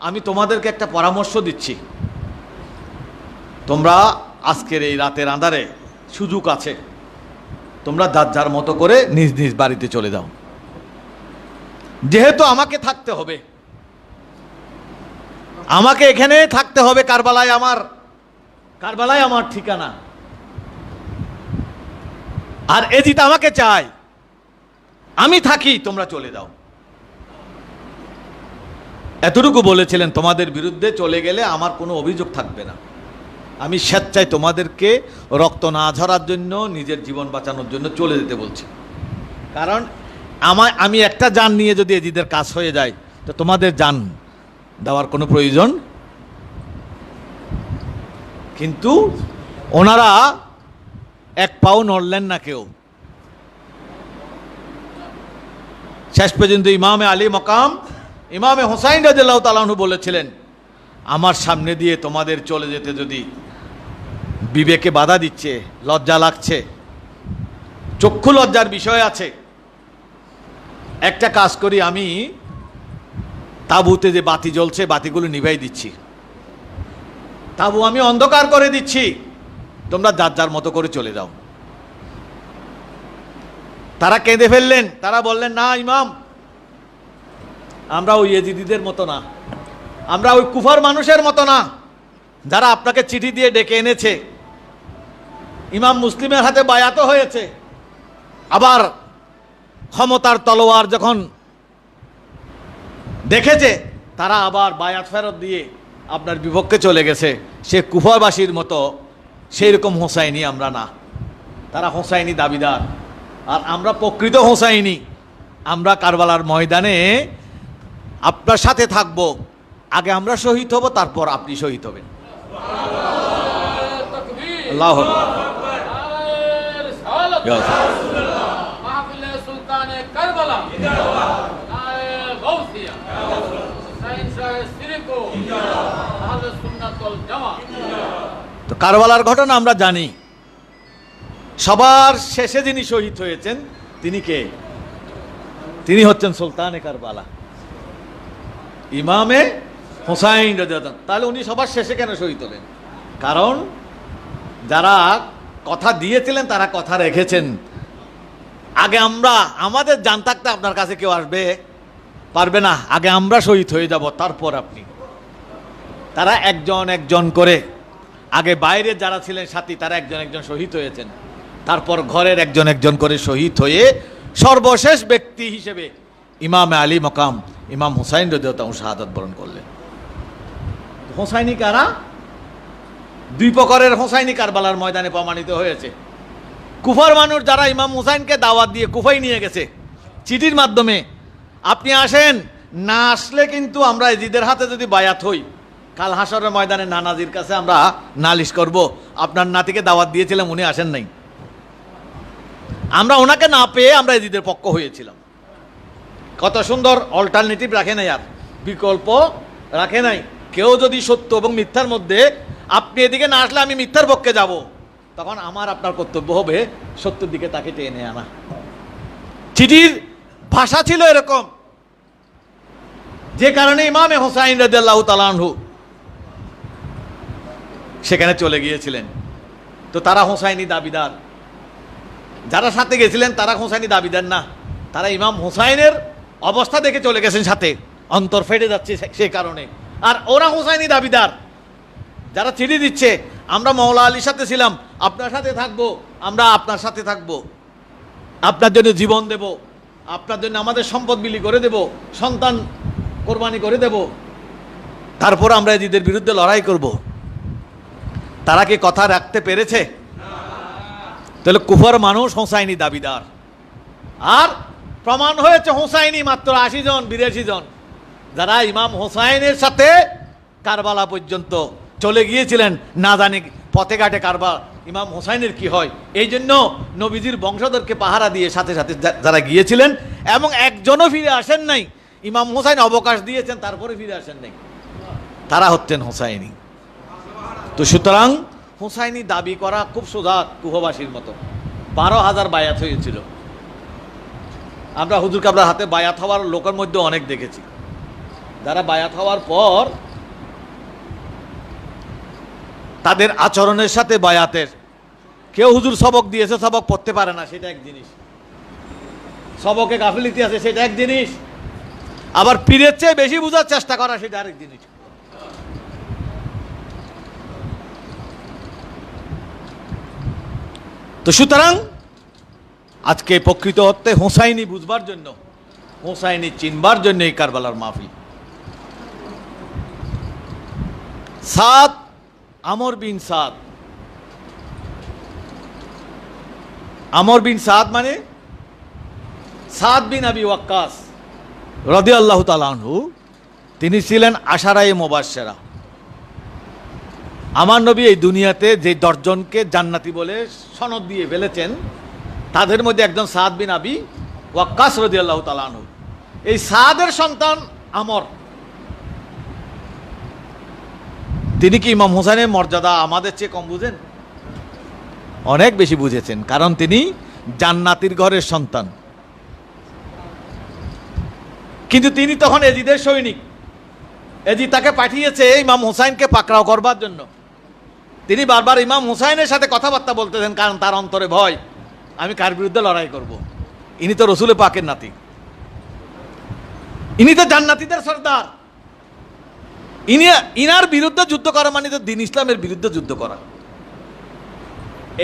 আমি তোমাদেরকে একটা পরামর্শ দিচ্ছি, তোমরা আজকের এই রাতের আঁধারে সুযোগ আছে, তোমরা যার মতো করে নিজ নিজ বাড়িতে চলে যাও। যেহেতু আমাকে থাকতে হবে, আমাকে এখানে থাকতে হবে, কারবালায় আমার ঠিকানা, আর এজিদ আমাকে চায়, আমি থাকি, তোমরা চলে যাও। এতটুকু বলেছিলেন, তোমাদের বিরুদ্ধে চলে গেলে আমার কোনো অভিযোগ থাকবে না। আমি স্বেচ্ছায় তোমাদেরকে রক্ত না ঝরার জন্য, নিজের জীবন বাঁচানোর জন্য চলে যেতে বলছি। কারণ আমি একটা জান নিয়ে যদি এজিদের কাজ হয়ে যায়, তো তোমাদের জান দেওয়ার কোনো প্রয়োজন। কিন্তু ওনারা এক পাও নড়লেন না কেউ। শেষ পর্যন্ত ইমামে আলী মকাম ইমামে হুসাইন রাদিয়াল্লাহু তাআলা আনহু বলেছিলেন, আমার সামনে দিয়ে তোমাদের চলে যেতে যদি বিবেকে বাধা দিচ্ছে, লজ্জা লাগছে, চক্ষু লজ্জার বিষয় আছে, একটা কাজ করি, আমি তাঁবুতে যে বাতি জ্বলছে বাতিগুলো নিভাই দিচ্ছি, তাঁবু আমি অন্ধকার করে দিচ্ছি, তোমরা যার মতো করে চলে যাও। তারা কেঁদে ফেললেন, তারা বললেন, না ইমাম, আমরা ওই এজিদিদের মতো না, আমরা ওই কুফার মানুষের মতো না যারা আপনাকে চিঠি দিয়ে ডেকে এনেছে, ইমাম মুসলিমের হাতে বায়াত হয়েছে, আবার ক্ষমতার তলোয়ার যখন দেখেছে তারা আবার বায়াত ফেরত দিয়ে আপনার বিপক্ষে চলে গেছে। সে কুফারবাসীর মতো সেই রকম হোসাইনি আমরা না, তারা হোসাইনি দাবিদার, আর আমরা প্রকৃত হোসাইনি। আমরা কারবালার ময়দানে আপনার সাথে থাকব, আগে আমরা শহীদ হব, তারপর আপনি শহীদ হবেন। আল্লাহু তো কারবালার ঘটনা আমরা জানি। সবার শেষে যিনি শহীদ হয়েছেন তিনি কে? তিনি হচ্ছেন সুলতানে কারবালা, ইমামে হুসাইন রাদিয়াল্লাহু তাআলা। তাহলে উনি সবার শেষে কেন শহীদ হলেন? কারণ যারা কথা দিয়েছিলেন তারা কথা রেখেছেন। আগে আমাদের জান থাকতে আপনার কাছে কেউ আসবে পারবে না, আগে আমরা শহীদ হয়ে যাব, তারপর আপনি। তারা একজন একজন করে, আগে বাইরে যারা ছিলেন সাথী তারা একজন একজন শহীদ হয়েছেন, তারপর ঘরের একজন একজন করে শহীদ হয়ে সর্বশেষ ব্যক্তি হিসেবে ইমামে আলী মকাম ইমাম হুসাইন রাদিয়াল্লাহু তাআলা শাহাদাত বরণ করলেন। হোসাইনি কারা? দুই প্রকারের হোসাইনি কারবালার ময়দানে প্রমাণিত হয়েছে। কুফার মানুষ যারা ইমাম হুসাইনকে দাওয়াত দিয়ে কুফায় নিয়ে গেছে চিঠির মাধ্যমে, আপনি আসেন, না আসলে কিন্তু আমরা এজিদের হাতে যদি বায়াত হই, কাল হাসরের ময়দানে নানাজির কাছে আমরা নালিশ করব, আপনার নাতিকে দাওয়াত দিয়েছিলাম উনি আসেন নাই, আমরা ওনাকে না পেয়ে আমরা এজিদের পক্ষ হয়েছিলাম। কত সুন্দর অল্টারনেটিভ রাখে নাই, আর বিকল্প রাখে নাই। কেউ যদি সত্য এবং মিথ্যার মধ্যে, আপনি এদিকে না আসলে আমি মিথ্যার পক্ষে যাব, তখন আমার আপনার কর্তব্য হবে সত্যের দিকে তাকে টেনে আনা। চিঠির ভাষা ছিল এরকম, যে কারণে ইমামে হোসাইন রাদিয়াল্লাহু তাআলা আনহু সেখানে চলে গিয়েছিলেন। তো তারা হোসাইনি দাবিদার, যারা সাথে গেছিলেন তারা হোসাইনি দাবিদার না, তারা ইমাম হোসাইনের অবস্থা দেখে চলে গেছেন সাথে, অন্তর ফেটে যাচ্ছে সেই কারণে। আর ওরা হোসাইনি দাবিদার, যারা চিঠি দিচ্ছে, আমরা মওলা আলীর সাথে ছিলাম, আপনার সাথে থাকবো, আমরা আপনার সাথে থাকবো, আপনার জন্য জীবন দেব, আপনার জন্য আমাদের সম্পদ বিলি করে দেব, সন্তান কোরবানি করে দেব, তারপর আমরা এজিদের বিরুদ্ধে লড়াই করব। তারা কি কথা রাখতে পেরেছে? তাহলে কুফার মানুষ হোসাইনি দাবিদার। আর প্রমাণ হয়েছে হোসাইনি মাত্র 80 জন 82 জন, যারা ইমাম হোসাইনের সাথে কারবালা পর্যন্ত চলে গিয়েছিলেন, না জানি পথে ঘাটে কারবালা ইমাম হোসাইনের কি হয়। এই জন্য নবীজির বংশধরকে পাহারা দিয়ে সাথে সাথে যারা গিয়েছিলেন, এবং একজনও ফিরে আসেন নাই। ইমাম হোসাইন অবকাশ দিয়েছেন, তারপরে ফিরে আসেন নাই, তারা হচ্ছেন হোসাইনি। তো সুতরাং হোসাইনি দাবি করা খুব সোজা, কুহবাসীর মতো। 12,000 বায়াত হয়েছিল। আমরা হুজুর কাবলার হাতে বায়াত হওয়ার লোকের মধ্যে অনেক দেখেছি, যারা বায়াত হওয়ার পর তাদের আচরণের সাথে বায়াতের, কেউ হুজুর সবক দিয়েছে, সবক পড়তে পারে না, সেটা এক জিনিস, সবকে গাফিলতি আছে, সেটা এক জিনিস, আবার পীরের চেয়ে বেশি বোঝার চেষ্টা করা, সেটা আরেক জিনিস। তো সুতরাং আজকে প্রকৃত অর্থে হোসাইনি বুঝবার জন্য, হোসাইনি চিনবার জন্য এই কারবালার মাহফিল। সাদ, আমর বিন সাদ, আমর বিন সাদ মানে সাদ বিন আবি ওয়াক্কাস রাদিয়াল্লাহু তাআলা আনহু, তিনি ছিলেন আশারায়ে মুবাশশারা। আমার নবী এই দুনিয়াতে যে 10 জনকে জান্নাতি বলে সনদ দিয়ে ফেলেছেন, তাদের মধ্যে একজন সাদ বিন আবি ওয়াক্কাস রাদিয়াল্লাহু তাআলা আনহু। এই সাদের সন্তান আমর। তিনি কি ইমাম হোসেনের মর্যাদা আমাদের চেয়ে কম বুঝেন? অনেক বেশি বুঝেছেন, কারণ তিনি জান্নাতির ঘরের সন্তান। কিন্তু তিনি তখন এজিদের সৈনিক, এজিদ তাকে পাঠিয়েছে ইমাম হোসাইনকে পাকড়াও করবার জন্য। তিনি বারবার ইমাম হোসাইনের সাথে কথাবার্তা বলতেছেন, কারণ তার অন্তরে ভয়, আমি কার বিরুদ্ধে লড়াই করব। ইনি তো রসুল পাকের নাতি, ইনি তো জান্নাতীদের সর্দার, ইনার বিরুদ্ধে যুদ্ধ করা মানে তো দ্বীন ইসলামের বিরুদ্ধে যুদ্ধ করা।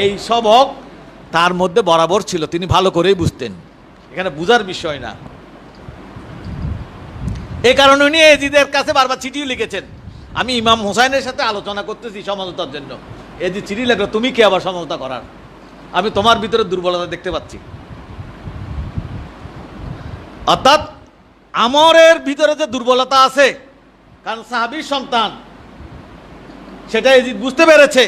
এই সবক তার মধ্যে বরাবর ছিল, তিনি ভালো করেই বুঝতেন, এখানে বুঝার বিষয় না। এই কারণে উনি এজিদের কাছে বারবার চিঠিও লিখেছেন, আমি ইমাম হোসাইনের সাথে আলোচনা করতেছি সমঝোতার জন্য। এজিদ চিঠি লেখলো, তুমি কি আবার সমঝোতা করার, আমি তোমার ভিতরে দুর্বলতা দেখতে পাচ্ছি। অর্থাৎ আমরের ভিতরে যে দুর্বলতা আছে, কারণ সাহাবীর সন্তান, সেটা এজিদ বুঝতে পেরেছে,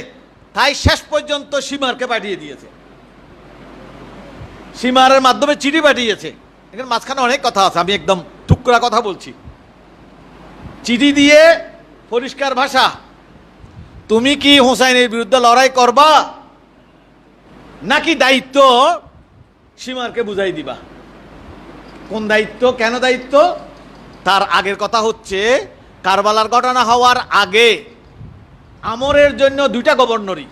তাই শেষ পর্যন্ত সীমারকে পাঠিয়ে দিয়েছে, সীমারের মাধ্যমে চিঠি পাঠিয়েছে। এখানে মাঝখানে অনেক কথা আছে, আমি একদম টুকরা কথা বলছি। চিঠি দিয়ে পরিষ্কার ভাষা, তুমি কি হোসাইনের বিরুদ্ধে লড়াই করবা, নাকি দায়িত্ব সীমারকে বুঝাই দিবা? কোন দায়িত্ব, কেন দায়িত্ব? তার আগের কথা হচ্ছে, কারবালার ঘটনা হওয়ার আগে আমরের জন্য 2টা গভর্নরি,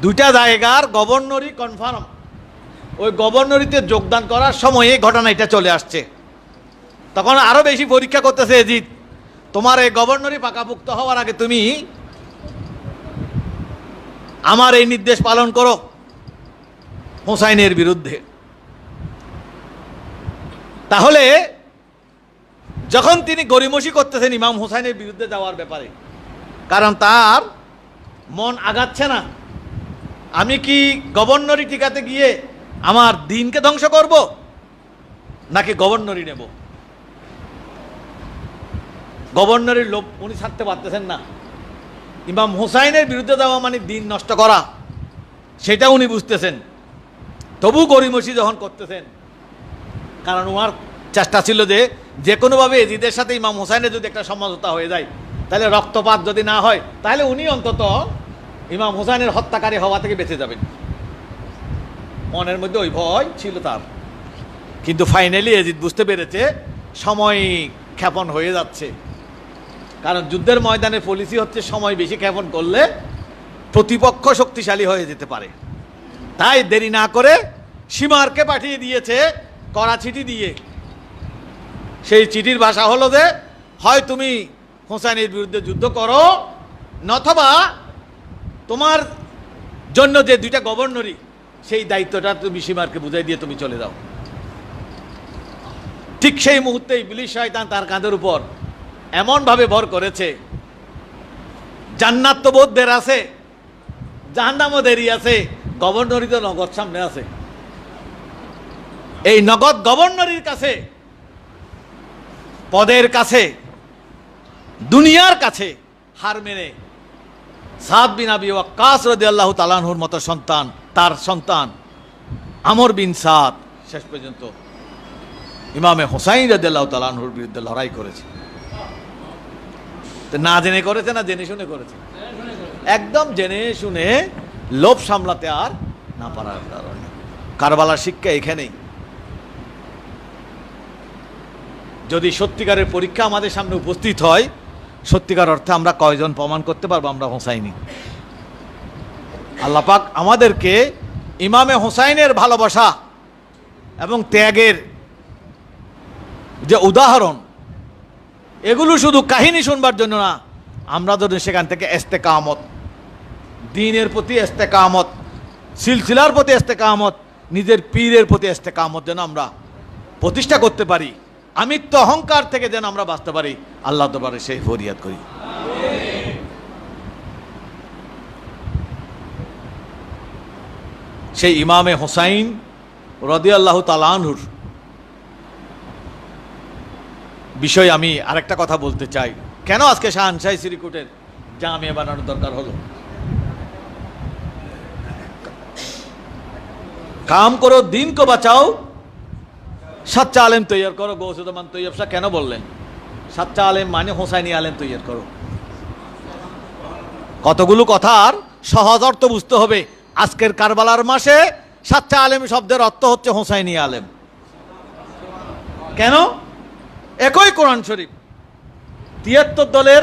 2টা জায়গার গভর্নরি কনফার্ম। ওই গভর্নরিতে যোগদান করার সময় এই ঘটনা এটা চলে আসছে। তখন আরো বেশি পরীক্ষা করতেছে এজিদ, তোমার এই গভর্নরি পাকাপুক্ত হওয়ার আগে তুমি আমার এই নির্দেশ পালন করো হোসাইনের বিরুদ্ধে। তাহলে যখন তিনি গড়িমসি করতেছেন ইমাম হোসাইনের বিরুদ্ধে যাওয়ার ব্যাপারে, কারণ তার মন আগাচ্ছে না, আমি কি গভর্নরি টিকাতে গিয়ে আমার দিনকে ধ্বংস করব, নাকি গভর্নরি নেব? গভর্নরের লোভ উনি ছাড়তে পারতেছেন না। ইমাম হুসাইনের বিরুদ্ধে যাওয়া মানে দিন নষ্ট করা, সেটা উনি বুঝতেছেন। তবু গরিমসি যখন করতেছেন, কারণ ওনার চেষ্টা ছিল যে কোনোভাবে এজিদের সাথে ইমাম হুসাইনের যদি একটা সমঝোতা হয়ে যায়, তাহলে রক্তপাত যদি না হয়, তাহলে উনি অন্তত ইমাম হুসাইনের হত্যাকারী হওয়া থেকে বেঁচে যাবেন। মনের মধ্যে ওই ভয় ছিল তার। কিন্তু ফাইনালি এজিদ বুঝতে পেরেছে সময় ক্ষেপণ হয়ে যাচ্ছে, কারণ যুদ্ধের ময়দানে পলিসি হচ্ছে সময় বেশি ক্ষেপণ করলে প্রতিপক্ষ শক্তিশালী হয়ে যেতে পারে। তাই দেরি না করে সীমারকে পাঠিয়ে দিয়েছে কড়া চিঠি দিয়ে। সেই চিঠির ভাষা হলো যে হয় তুমি হোসাইনের বিরুদ্ধে যুদ্ধ করো, নথবা তোমার জন্য যে দুইটা গভর্নরই, সেই দায়িত্বটা তুমি সীমারকে বুঝাই দিয়ে তুমি চলে যাও। ঠিক সেই মুহূর্তে ইবলিস শয়তান তার কাঁধের উপর এমনভাবে ভর করেছে, জান্নাত তো বোধদের আছে, জাহান্নামও দেরি আছে, গভর্নরই তো নগদ সামনে আছে। এই নগদ গভর্নরের কাছে, পদের কাছে, দুনিয়ার কাছে হার মেনে সাদ বিন আবি ওয়াক্কাস রাদিয়াল্লাহু তাআলা আনহুর মতো সন্তান, তার সন্তান আমর বিন সাদ শেষ পর্যন্ত ইমামে হুসাইন রাদিয়াল্লাহু তাআলা আনহুর বিরুদ্ধে লড়াই করেছে। না জেনে করেছে না জেনে শুনে করেছে? একদম জেনে শুনে, লোভ সামলাতে আর না পারার কারণে। কারবালার শিক্ষা এখানেই। যদি সত্যিকারের পরীক্ষা আমাদের সামনে উপস্থিত হয়, সত্যিকার অর্থে আমরা কয়জন প্রমাণ করতে পারবো আমরা হোসাইনি? আল্লাহ পাক আমাদেরকে ইমামে হোসাইনের ভালোবাসা এবং ত্যাগের যে উদাহরণ, এগুলো শুধু কাহিনী শুনবার জন্য না, আমরা যদি সেখান থেকে ইস্তেকামত, দ্বীনের প্রতি ইস্তেকামত, সিলসিলার প্রতি ইস্তেকামত, নিজের পীরের প্রতি ইস্তেকামত যেন আমরা প্রতিষ্ঠা করতে পারি, আমিত্ব অহংকার থেকে যেন আমরা বাঁচতে পারি, আল্লাহ দরবারে সেই ফরিয়াদ করি। সেই ইমামে হোসাইন রাদিয়াল্লাহু তাআলা আনহুর বিষয় আমি আরেকটা কথা বলতে চাই। কেন আজকে শাহনশাহী শ্রীকুটের জামিয়া বানানোর দরকার হলো? কাম করো দিন কো বাঁচাও, সাচ্চা আলেম তৈয়ার করো। গৌসুদমান তৈয়ব শাহ কেন বললেন সাচ্চা আলেম মানে হোসাইনি আলেম তৈয়ার করো? কতগুলো কথার সহজ অর্থ বুঝতে হবে। আজকের কারবালার মাসে সাচ্চা আলেম শব্দের অর্থ হচ্ছে হোসাইনি আলেম। কেন? একই কোরআন শরীফ, ৭৩ দলের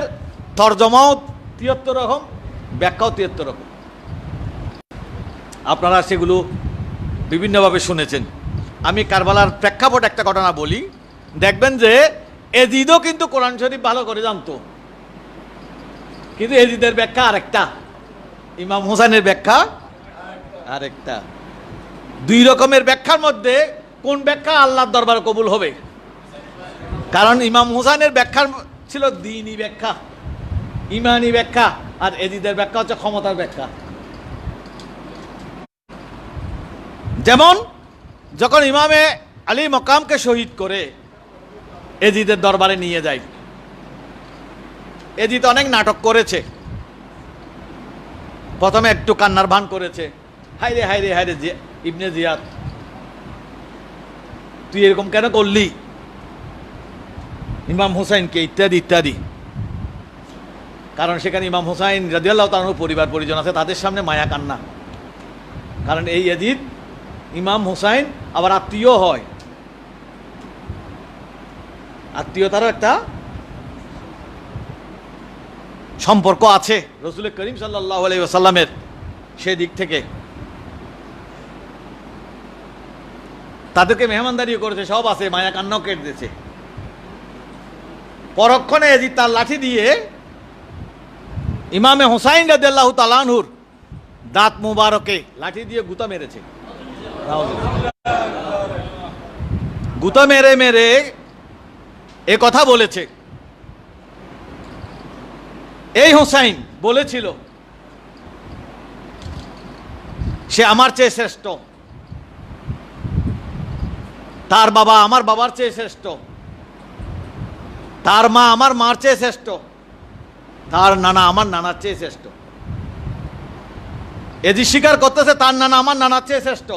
তরজমাও ৭৩ রকম, ব্যাখ্যাও ৭৩ রকম। আপনারা সেগুলো বিভিন্নভাবে শুনেছেন। আমি কারবালার প্রেক্ষাপট একটা ঘটনা বলি, দেখবেন যে এজিদও কিন্তু কোরআন শরীফ ভালো করে জানতো, কিন্তু এজিদের ব্যাখ্যা আরেকটা, ইমাম হোসেনের ব্যাখ্যা আরেকটা। দুই রকমের ব্যাখ্যার মধ্যে কোন ব্যাখ্যা আল্লাহর দরবারে কবুল হবে? কারণ ইমাম হোসেনের ব্যাখ্যা ছিল দ্বীনি ব্যাখ্যা, ইমানি ব্যাখ্যা, আর এজিদের ব্যাখ্যা হচ্ছে ক্ষমতার ব্যাখ্যা। যেমন যখন ইমামে আলী মকামকে শহীদ করে এজিদের দরবারে নিয়ে যায়, এজিদ অনেক নাটক করেছে। প্রথমে একটু কান্নার ভান করেছে, হাইরে হাইরে হাইরে ইবনে জিয়াদ, তুই এরকম কেন করলি ইমাম হুসাইনকে, ইত্যাদি ইত্যাদি। কারণ সেখানে ইমাম হুসাইন রাদিয়াল্লাহু তাআলা আনহুর পরিবার পরিজন আছে, তাদের সামনে মায়া কান্না। কারণ এই এজিদ ইমাম হুসাইন আবার আত্মীয় হয়, আত্মীয়তারও একটা সম্পর্ক আছে রাসূল করিম সাল্লাল্লাহু আলাইহি ওয়াসাল্লামের সেদিক থেকে। তাদেরকে মেহমানদারিও করেছে, সব আছে, মায়া কান্নাও কেটে দিয়েছে। পরক্ষণে এজিদ তার লাঠি দিয়ে ইমামে হুসাইন রাদিয়াল্লাহু তাআলা আনহুর দাঁত মুবারকে লাঠি দিয়ে গুতা মেরেছে। গুতা মেরে মেরে এ কথা বলেছে, এই হুসাইন বলেছিল সে আমার চেয়ে শ্রেষ্ঠ, তার বাবা আমার বাবার চেয়ে শ্রেষ্ঠ, তার মা আমার মার চেয়ে শ্রেষ্ঠ, তার নানা আমার নানার চেয়ে শ্রেষ্ঠ। এজি স্বীকার করতেছে তার নানা আমার নানার চেয়ে শ্রেষ্ঠ,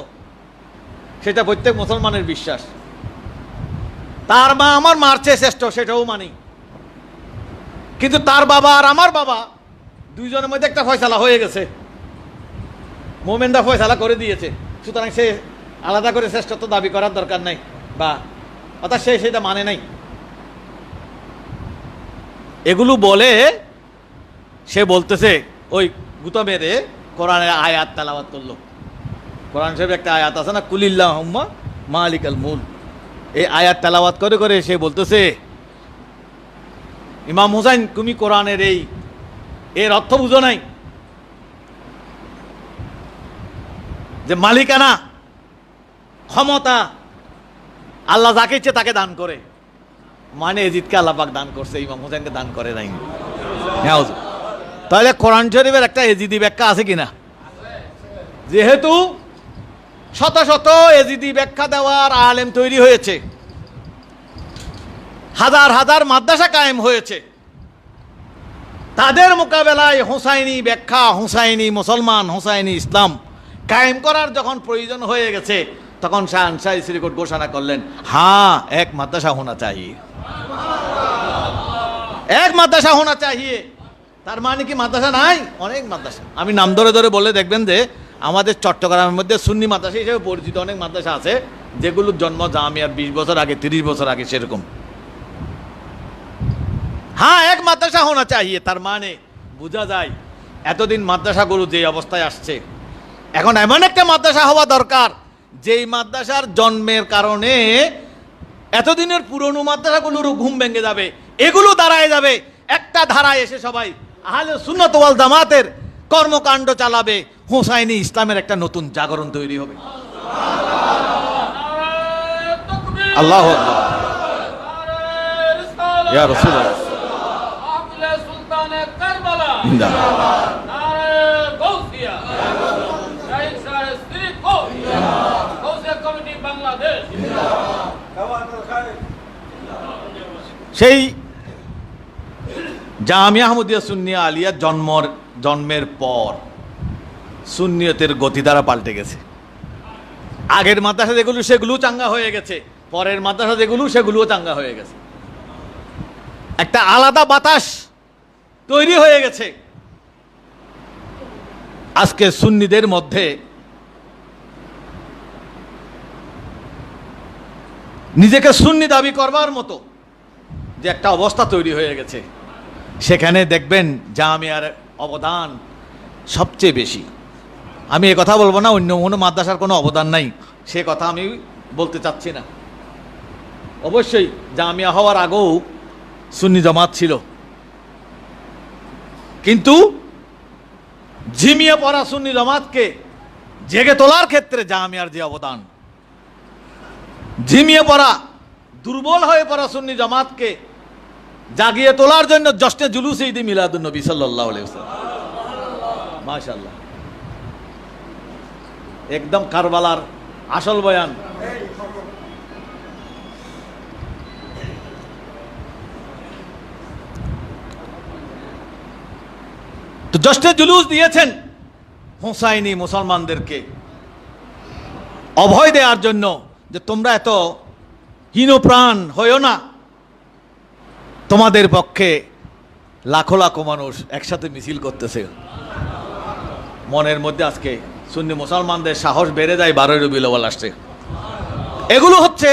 সেটা প্রত্যেক মুসলমানের বিশ্বাস। তার মা আমার মার চেয়ে শ্রেষ্ঠ, সেটাও মানি। কিন্তু তার বাবা আর আমার বাবা দুইজনের মধ্যে একটা ফয়সালা হয়ে গেছে, মোমেনরা ফয়সালা করে দিয়েছে, সুতরাং সে আলাদা করে শ্রেষ্ঠত্ব দাবি করার দরকার নাই, বা অর্থাৎ সে সেটা মানে নাই। এগুলো বলে সে বলতেছে ওই গুতা মেরে কোরআনের আয়াত তেলাওয়াত করলো। কোরআন শরীফের একটা আয়াত আছে না, কুলিল্লাহুম্মা মালিকাল মুলক, এই আয়াত তেলাওয়াত করে করে সে বলতেছে, ইমাম হুসাইন তুমি কোরআনের এর অর্থ বুঝো নাই যে মালিকানা ক্ষমতা আল্লাহ যাকে ইচ্ছে তাকে দান করে, মানে এজিদকে আল্লাহ পাক দান করছে, ইমাম হুসাইনকে দান করে নাই। হ্যাঁ, তাহলে কোরআন শরীফের একটা এজিদি ব্যাখ্যা আছে কিনা? যেহেতু শত শত এজিদি ব্যাখ্যা দেওয়ার আলেম তৈরি হয়েছে, হাজার হাজার মাদ্রাসা কায়েম হয়েছে, তাদের মোকাবেলায় হুসাইনি ব্যাখ্যা, হুসাইনি মুসলমান, হুসাইনি ইসলাম কায়েম করার যখন প্রয়োজন হয়ে গেছে, তখন শাহ শ্রীকোট ঘোষণা করলেন, হ্যাঁ এক মাদ্রাসা হোনা চাহিয়ে, এক মাদ্রাসা হোনা চাহিয়ে। তার মানে কি মাদ্রাসা নাই? অনেক মাদ্রাসা। আমি নাম ধরে ধরে বলে দেখবেন যে আমাদের চট্টগ্রামের মধ্যে সুন্নি মাদ্রাসা হিসেবে পরিচিত অনেক মাদ্রাসা আছে, যেগুলোর জন্ম জামিয়ার 20 বছর আগে, 30 বছর আগে, সেরকম। হ্যাঁ এক মাদ্রাসা হোনা চাহিয়ে, তার মানে বোঝা যায় এতদিন মাদ্রাসাগুলো যে অবস্থায় আসছে, এখন এমন একটা মাদ্রাসা হওয়া দরকার যেই মাদ্রাসার জন্মের কারণে এতদিনের পুরনো মাদ্রাসাগুলোরও ঘুম ভেঙে যাবে, এগুলো দাঁড়ায় যাবে, একটা ধারায় এসে সবাই আহলে সুন্নাত ওয়াল জামাতের কর্মকাণ্ড চালাবে, হুসাইনি ইসলামের একটা নতুন জাগরণ তৈরি হবে। আল্লাহু আকবার, ইয়া রাসূলুল্লাহ, সুলতানে কারবালা জিন্দাবাদ, নারে গৌসিয়া, শাহিদ শাহ শ্রীকোট, গৌসিয়া কমিটি বাংলাদেশ জিন্দাবাদ। সেই জামিয়া আহমদিয়া সুন্নিয়া আলিয়া জন্মের পর সুন্নিয়তের গতিধারা পাল্টে গেছে। আগের মাদ্রাসা যেগুলো সেগুলো চাঙ্গা হয়ে গেছে, পরের মাদ্রাসা যেগুলো সেগুলোও চাঙ্গা হয়ে গেছে, একটা আলাদা বাতাস তৈরি হয়ে গেছে। আজকে সুন্নিদের মধ্যে নিজেকে সুন্নি দাবি করবার মতো যে একটা অবস্থা তৈরি হয়ে গেছে, সেখানে দেখবেন জামিয়ার অবদান সবচেয়ে বেশি। আমি এ কথা বলবো না অন্য কোনো মাদ্রাসার কোনো অবদান নাই, সে কথা আমি বলতে চাচ্ছি না। অবশ্যই জামিয়া হওয়ার আগেও সুন্নি জামাত ছিল, কিন্তু ঝিমিয়ে পড়া সুন্নি জামাতকে জেগে তোলার ক্ষেত্রে জামিয়ার যে অবদান, ঝিমিয়ে পড়া দুর্বল হয়ে পড়া সুন্নি জামাতকে জাগিয়ে তোলার জন্য জশ্নে জুলুস ঈদ মিলাদুন নবী সাল্লাল্লাহু আলাইহি ওয়াসাল্লাম, মাশাআল্লাহ, একদম কারবালার আসল বয়ান। তো জশ্নে জুলুস দিয়েছেন হুসাইনি মুসলমানদেরকে অভয় দেওয়ার জন্য যে তোমরা এত হীনপ্রাণ হইও না, তোমাদের পক্ষে লাখো লাখো মানুষ একসাথে মিছিল করতেছে। মনের মধ্যে আজকে সুন্নি মুসলমানদের সাহস বেড়ে যায় 12 রবিউল আউয়াল আসছে। এগুলো হচ্ছে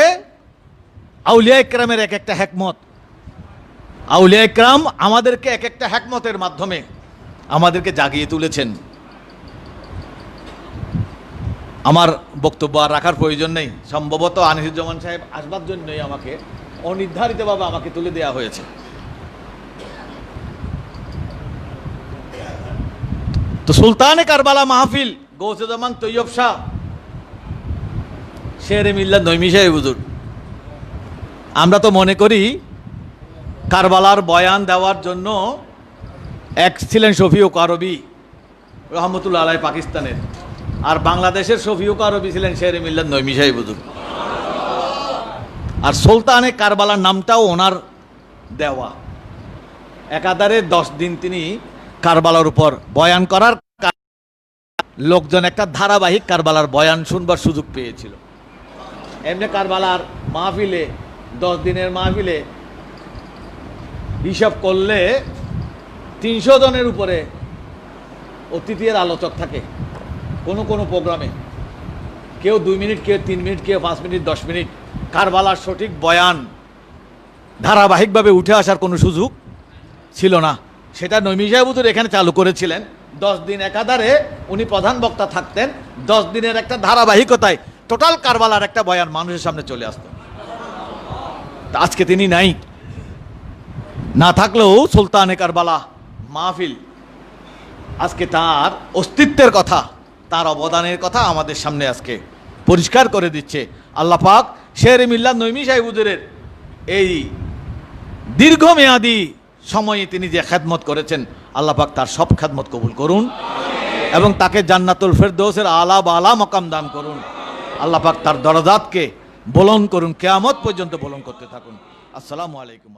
আউলিয়া ইকরামের এক একটা হিকমত। আউলিয়া ইকরাম আমাদেরকে এক একটা হিকমতের মাধ্যমে আমাদেরকে জাগিয়ে তুলেছেন। আমার বক্তব্য আর রাখার প্রয়োজন নেই, সম্ভবত আনিসুজ্জামান সাহেব আসবার জন্যই আমাকে অনির্ধারিতভাবে আমাকে তুলে দেওয়া হয়েছে। তো সুলতানে কারবালা মাহফিল গৌসে জামান তৈয়ব শাহ শেরে মিল্লাত নইমি সাহেব হুজুর, আমরা তো মনে করি কারবালার বয়ান দেওয়ার জন্য এক ছিলেন শফিউক আরবি রহমতুল্লাহ আলাই পাকিস্তানের, আর বাংলাদেশের শফিউক আরবি ছিলেন শেরে মিল্লাত নইমি সাহেব হুজুর। আর সুলতানে কারবালার নামটাও ওনার দেওয়া। একাধারে 10 দিন তিনি কারবালার উপর বয়ান করার লোকজন একটা ধারাবাহিক কারবালার বয়ান শুনবার সুযোগ পেয়েছিল। এমনি কারবালার মাহফিলে 10 দিনের মাহফিলে হিসাব করলে 300 জনের উপরে অতিথির আলোচক থাকে কোনো কোনো প্রোগ্রামে। কেউ 2 মিনিট, কেউ 3 মিনিট, কেউ 5 মিনিট, 10 মিনিট। কারবালার সঠিক বয়ান ধারাবাহিকভাবে উঠে আসার কোনো সুযোগ ছিল না। সেটা নইমি সাহেব হুজুর এখানে চালু করেছিলেন। 10 দিন একাধারে উনি প্রধান বক্তা থাকতেন। 10 দিনের একটা ধারাবাহিকতায় টোটাল কারবালার একটা বয়ান মানুষের সামনে চলে আসতো। আজকে তিনি নাই, না থাকলেও সুলতানে কারবালা মাহফিল আজকে তার অস্তিত্বের কথা, তার অবদানের কথা আমাদের সামনে আজকে পরিষ্কার করে দিচ্ছে। আল্লাহ পাক শেরে মিল্লাত নইমি সাহেব হুজুরের এই দীর্ঘমেয়াদী সময়ে তিনি যে খেদমত করেছেন, আল্লাহ পাক তার সব খেদমত কবুল করুন এবং তাকে জান্নাতুল ফেরদৌসের আলা বালা মকাম দান করুন। আল্লাহ পাক তার দরজাতকে বুলন্দ করুন, কিয়ামত পর্যন্ত বুলন্দ করতে থাকুন। আসসালামু আলাইকুম।